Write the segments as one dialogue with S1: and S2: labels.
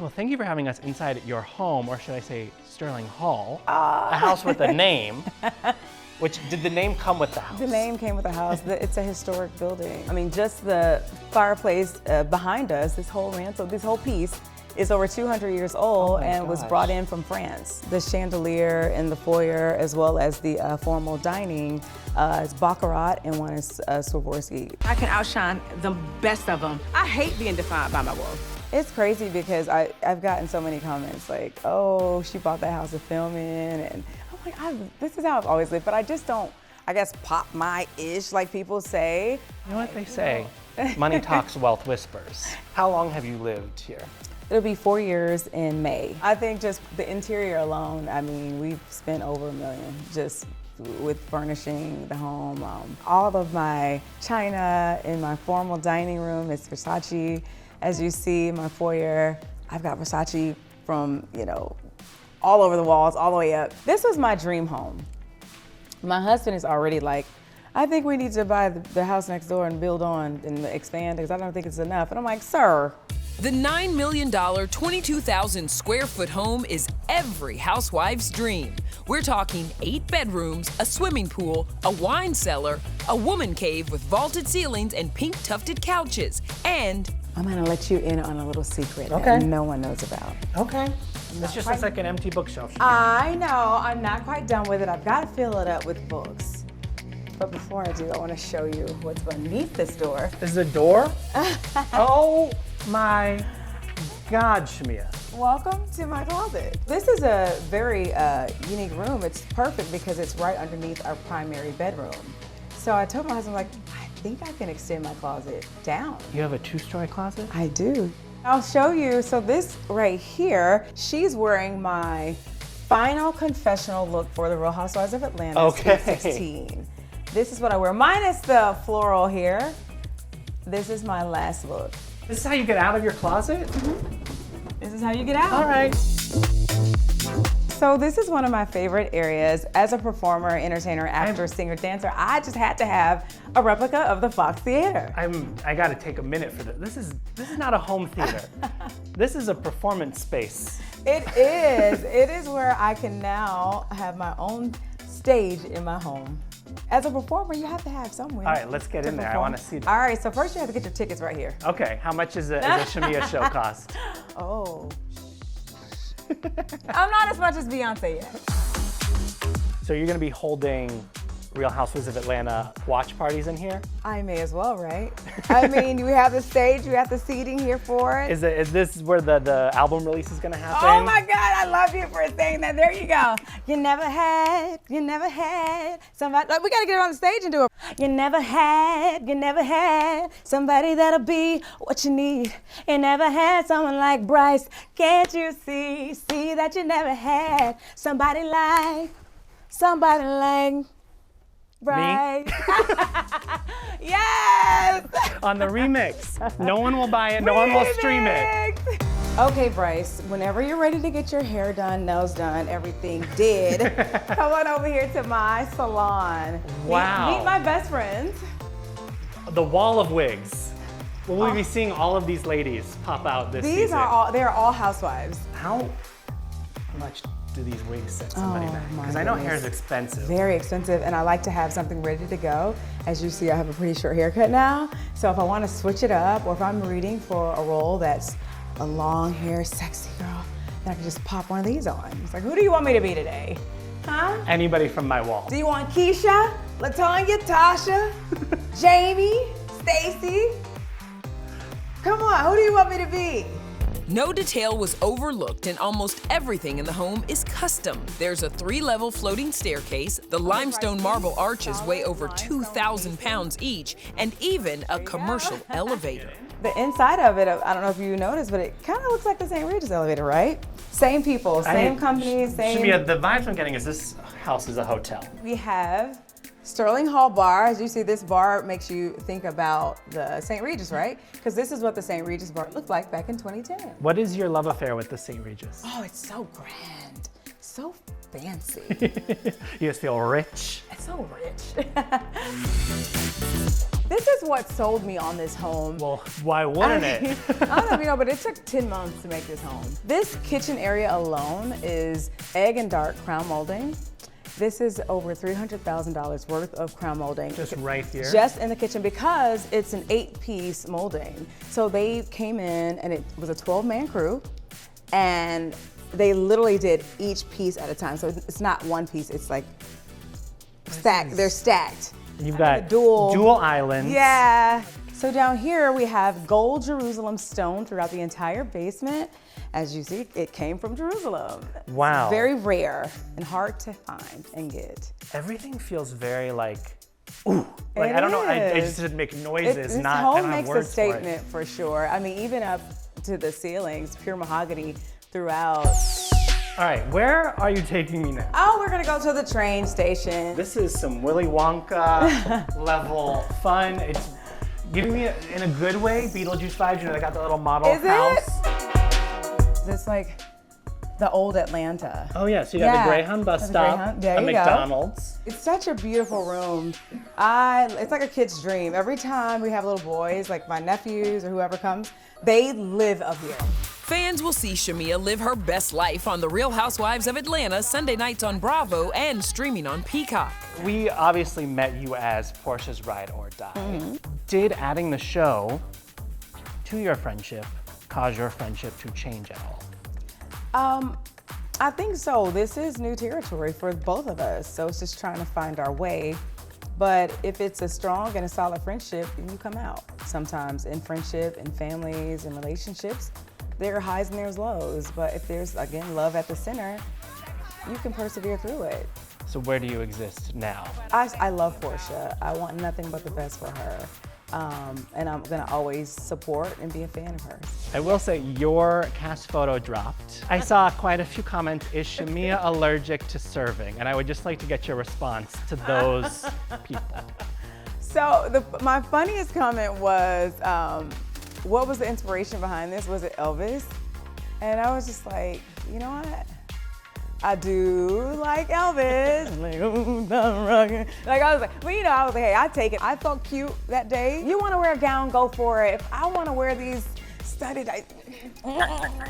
S1: Well, thank you for having us inside your home, or should I say Sterling Hall, a house with a name. Which, did the name come with the house?
S2: The name came with the house. It's a historic building. I mean, just the fireplace behind us, this whole mantle, this whole piece is over 200 years old and was brought in from France. The chandelier in the foyer, as well as the formal dining, is Baccarat and one is Swarovski.
S3: I can outshine the best of them. I hate being defined by my walls.
S2: It's crazy because I've gotten so many comments like, oh, she bought that house to film in, and I'm like, this is how I've always lived, but I just don't, I guess, pop my ish like people say.
S1: You know what they say? Money talks, wealth whispers. How long have you lived here?
S2: It'll be 4 years in May. I think just the interior alone, I mean, we've spent over $1 million just with furnishing the home. All of my china in my formal dining room is Versace. As you see in my foyer, I've got Versace from, you know, all over the walls, all the way up. This was my dream home. My husband is already like, I think we need to buy the house next door and build on and expand because I don't think it's enough. And I'm like, sir.
S4: The $9 million, 22,000 square foot home is every housewife's dream. We're talking 8 bedrooms, a swimming pool, a wine cellar, a woman cave with vaulted ceilings and pink tufted couches, and
S2: I'm gonna let you in on a little secret that no one knows about.
S1: Okay. This just looks like an empty bookshelf.
S2: I know, I'm not quite done with it. I've got to fill it up with books. But before I do, I want to show you what's beneath this door.
S1: This is a door? Oh my God, Shamea.
S2: Welcome to my closet. This is a very unique room. It's perfect because it's right underneath our primary bedroom. So I told my husband, like, I think I can extend my closet down.
S1: You have a 2-story closet?
S2: I do. I'll show you. So this right here, she's wearing my final confessional look for the Real Housewives of Atlanta,
S1: Okay.
S2: 16. This is what I wear, minus the floral here. This is my last look.
S1: This is how you get out of your closet?
S2: Mm-hmm. This is how you get out.
S1: All right.
S2: So this is one of my favorite areas. As a performer, entertainer, actor, singer, dancer, I just had to have a replica of the Fox Theater.
S1: I gotta take a minute for this. This is not a home theater. This is a performance space.
S2: It is. It is where I can now have my own stage in my home. As a performer, you have to have somewhere.
S1: All right, let's get in there. I want to see that.
S2: All right, so first you have to get your tickets right here.
S1: Okay, how much is a Shamea show cost?
S2: Oh. I'm not as much as Beyonce yet.
S1: So you're gonna be holding Real Housewives of Atlanta watch parties in here?
S2: I may as well, right? I mean, we have the stage, we have the seating here for it.
S1: Is this where the album release is gonna happen?
S2: Oh my God, I love you for saying that. There you go. You never had somebody, like, we gotta get it on the stage and do it. You never had somebody that'll be what you need. You never had someone like Bryce. Can't you see that you never had somebody like Right. Yes!
S1: On the remix. No one will buy it, no one will stream it.
S2: Okay, Bryce, whenever you're ready to get your hair done, nails done, everything did, come on over here to my salon.
S1: Wow.
S2: Meet my best friends.
S1: The wall of wigs. Will we be seeing all of these ladies pop out this season?
S2: They're all housewives.
S1: How much do these wigs set somebody back? Because I know hair is expensive.
S2: Very expensive, and I like to have something ready to go. As you see, I have a pretty short haircut now. So if I want to switch it up, or if I'm reading for a role that's a long hair, sexy girl, then I can just pop one of these on. It's like, who do you want me to be today? Huh?
S1: Anybody from my wall.
S2: Do you want Keisha, LaTonya, Tasha, Jamie, Stacy? Come on, who do you want me to be?
S4: No detail was overlooked and almost everything in the home is custom. There's a 3-level floating staircase, the limestone marble arches weigh over 2,000 pounds each, and even a commercial elevator.
S2: The inside of it, I don't know if you noticed, but it kind of looks like the St. Regis elevator, right? Same people, same companies, same...
S1: Shamea, the vibes I'm getting is this house is a hotel.
S2: We have Sterling Hall Bar. As you see, this bar makes you think about the St. Regis, right? Because this is what the St. Regis bar looked like back in 2010.
S1: What is your love affair with the St. Regis?
S2: Oh, it's so grand, so fancy.
S1: You just feel rich?
S2: It's so rich. This is what sold me on this home.
S1: Well, why wouldn't it?
S2: I don't know if you know, but it took 10 months to make this home. This kitchen area alone is egg and dark crown molding. This is over $300,000 worth of crown molding.
S1: Just right here?
S2: Just in the kitchen, because it's an 8-piece molding. So they came in, and it was a 12-man crew, and they literally did each piece at a time. So it's not one piece, it's like stacked. They're stacked.
S1: You've got
S2: dual
S1: islands.
S2: Yeah. So down here we have gold Jerusalem stone throughout the entire basement. As you see, it came from Jerusalem.
S1: Wow.
S2: It's very rare and hard to find and get.
S1: Everything feels very like, ooh. Like, I don't know, I just did make noises,
S2: This
S1: not, I
S2: home
S1: don't have
S2: makes a
S1: words for it.
S2: statement for sure. I mean, even up to the ceilings, pure mahogany throughout.
S1: All right, where are you taking me now?
S2: Oh, we're gonna go to the train station.
S1: This is some Willy Wonka level fun. It's giving me, in a good way, Beetlejuice vibes. You know, they got the little model house.
S2: It's like the old Atlanta.
S1: Oh yeah, so you got the Greyhound bus stop,
S2: There
S1: a
S2: you
S1: McDonald's.
S2: It's such a beautiful room. It's like a kid's dream. Every time we have little boys, like my nephews or whoever comes, they live up here.
S4: Fans will see Shamea live her best life on The Real Housewives of Atlanta, Sunday nights on Bravo and streaming on Peacock.
S1: We obviously met you as Portia's Ride or Die. Did adding the show to your friendship cause your friendship to change at all?
S2: I think so. This is new territory for both of us, so it's just trying to find our way. But if it's a strong and a solid friendship, you come out. Sometimes in friendship, in families, in relationships, there are highs and there's lows. But if there's, again, love at the center, you can persevere through it.
S1: So where do you exist now?
S2: I love Portia. I want nothing but the best for her. And I'm gonna always support and be a fan of hers.
S1: I will say your cast photo dropped. I saw quite a few comments, is Shamea allergic to serving? And I would just like to get your response to those people.
S2: So my funniest comment was, what was the inspiration behind this? Was it Elvis? And I was just like, you know what? I do like Elvis. Like I was like, well, you know, I was like, hey, I take it. I felt cute that day. You want to wear a gown, go for it. If I want to wear these studded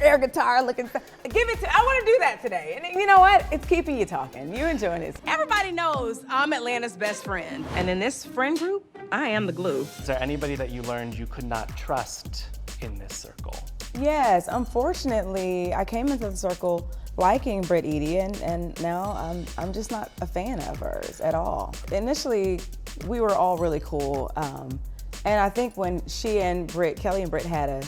S2: air guitar looking stuff, give it to. I want to do that today. And you know what? It's keeping you talking. You enjoying this.
S3: Everybody knows I'm Atlanta's best friend. And in this friend group, I am the glue.
S1: Is there anybody that you learned you could not trust in this circle?
S2: Yes, unfortunately, I came into the circle liking Britt Edie, and now I'm just not a fan of hers at all. Initially, we were all really cool, and I think when she and Kelly and Britt had a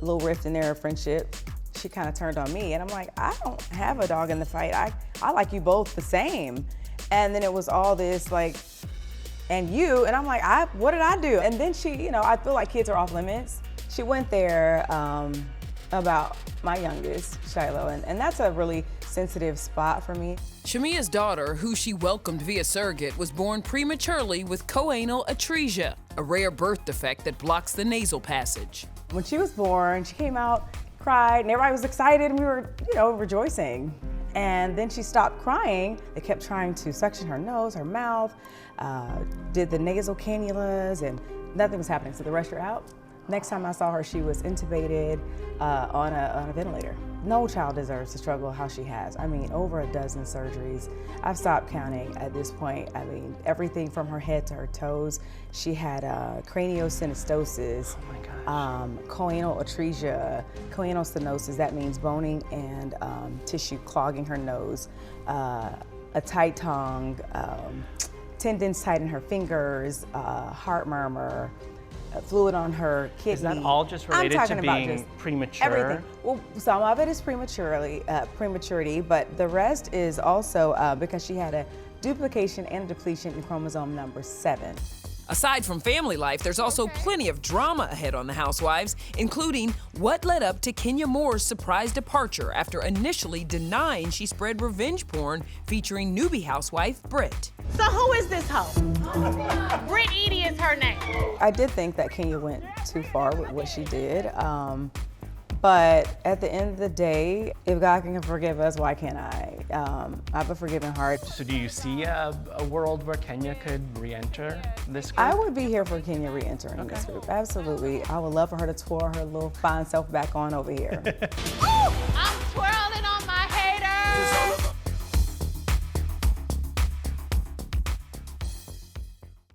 S2: little rift in their friendship, she kind of turned on me, and I'm like, I don't have a dog in the fight. I like you both the same. And then it was all this like, and you, and I'm like, what did I do? And then she, you know, I feel like kids are off limits. She went there about my youngest, Shiloh, and that's a really sensitive spot for me.
S4: Shamea's daughter, who she welcomed via surrogate, was born prematurely with choanal atresia, a rare birth defect that blocks the nasal passage.
S2: When she was born, she came out, cried, and everybody was excited, and we were, you know, rejoicing. And then she stopped crying. They kept trying to suction her nose, her mouth, did the nasal cannulas, and nothing was happening, so they rushed her out. Next time I saw her, she was intubated on a ventilator. No child deserves to struggle how she has. I mean, over a dozen surgeries. I've stopped counting at this point. I mean, everything from her head to her toes. She had craniosynostosis, choanal atresia, choanal stenosis, that means boning and tissue clogging her nose, a tight tongue, tendons tight in her fingers, heart murmur, fluid on her kidney.
S1: Is that all just related to being premature?
S2: Everything. Well, some of it is prematurity, but the rest is also because she had a duplication and a depletion in chromosome number 7.
S4: Aside from family life, there's also plenty of drama ahead on The Housewives, including what led up to Kenya Moore's surprise departure after initially denying she spread revenge porn featuring newbie housewife Britt.
S5: So who is this hoe? Britt Edie is her name.
S2: I did think that Kenya went too far with what she did, But at the end of the day, if God can forgive us, why can't I? I have a forgiving heart.
S1: So do you see a world where Kenya could re-enter this group?
S2: I would be here for Kenya re-entering this group. Absolutely. I would love for her to tour her little fine self back on over here.
S5: I'm